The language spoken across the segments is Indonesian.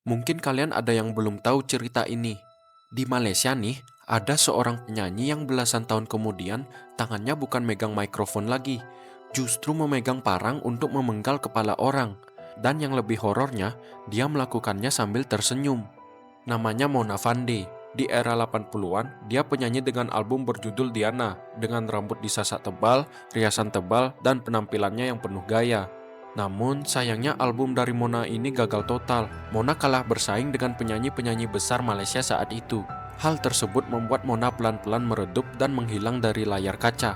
Mungkin kalian ada yang belum tahu cerita ini. Di Malaysia nih, ada seorang penyanyi yang belasan tahun kemudian tangannya bukan megang mikrofon lagi, justru memegang parang untuk memenggal kepala orang. Dan yang lebih horornya, dia melakukannya sambil tersenyum. Namanya Mona Fandey. Di era 80-an, dia penyanyi dengan album berjudul Diana, dengan rambut disasak tebal, riasan tebal, dan penampilannya yang penuh gaya. Namun, sayangnya album dari Mona ini gagal total. Mona kalah bersaing dengan penyanyi-penyanyi besar Malaysia saat itu. Hal tersebut membuat Mona pelan-pelan meredup dan menghilang dari layar kaca.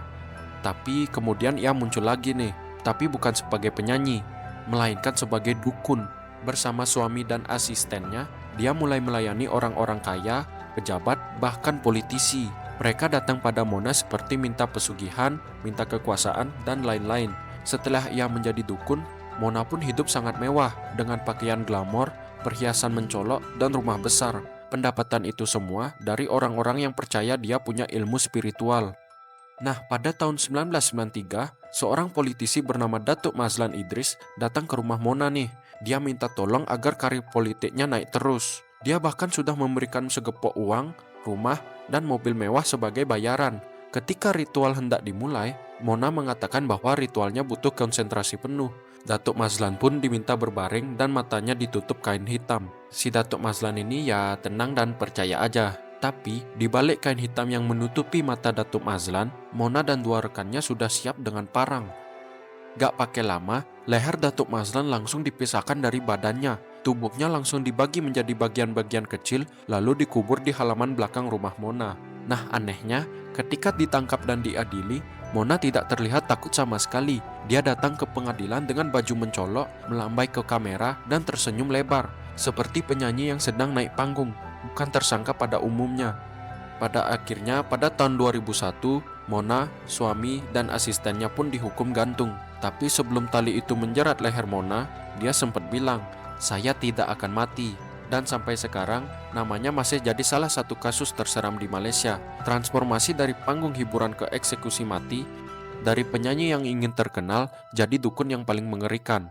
Tapi kemudian ia muncul lagi nih, tapi bukan sebagai penyanyi, melainkan sebagai dukun. Bersama suami dan asistennya, dia mulai melayani orang-orang kaya, pejabat, bahkan politisi. Mereka datang pada Mona seperti minta pesugihan, minta kekuasaan, dan lain-lain. Setelah ia menjadi dukun, Mona pun hidup sangat mewah dengan pakaian glamor, perhiasan mencolok, dan rumah besar. Pendapatan itu semua dari orang-orang yang percaya dia punya ilmu spiritual. Nah, pada tahun 1993, seorang politisi bernama Datuk Mazlan Idris datang ke rumah Mona nih. Dia minta tolong agar karir politiknya naik terus. Dia bahkan sudah memberikan segepok uang, rumah, dan mobil mewah sebagai bayaran. Ketika ritual hendak dimulai, Mona mengatakan bahwa ritualnya butuh konsentrasi penuh. Datuk Mazlan pun diminta berbaring dan matanya ditutup kain hitam. Si Datuk Mazlan ini ya tenang dan percaya aja. Tapi, di balik kain hitam yang menutupi mata Datuk Mazlan, Mona dan dua rekannya sudah siap dengan parang. Gak pakai lama, leher Datuk Mazlan langsung dipisahkan dari badannya. Tubuhnya langsung dibagi menjadi bagian-bagian kecil, lalu dikubur di halaman belakang rumah Mona. Nah, anehnya, ketika ditangkap dan diadili, Mona tidak terlihat takut sama sekali. Dia datang ke pengadilan dengan baju mencolok, melambai ke kamera, dan tersenyum lebar, seperti penyanyi yang sedang naik panggung, bukan tersangka pada umumnya. Pada akhirnya, pada tahun 2001, Mona, suami, dan asistennya pun dihukum gantung. Tapi sebelum tali itu menjerat leher Mona, dia sempat bilang, "Saya tidak akan mati." Dan sampai sekarang, namanya masih jadi salah satu kasus terseram di Malaysia. Transformasi dari panggung hiburan ke eksekusi mati, dari penyanyi yang ingin terkenal jadi dukun yang paling mengerikan.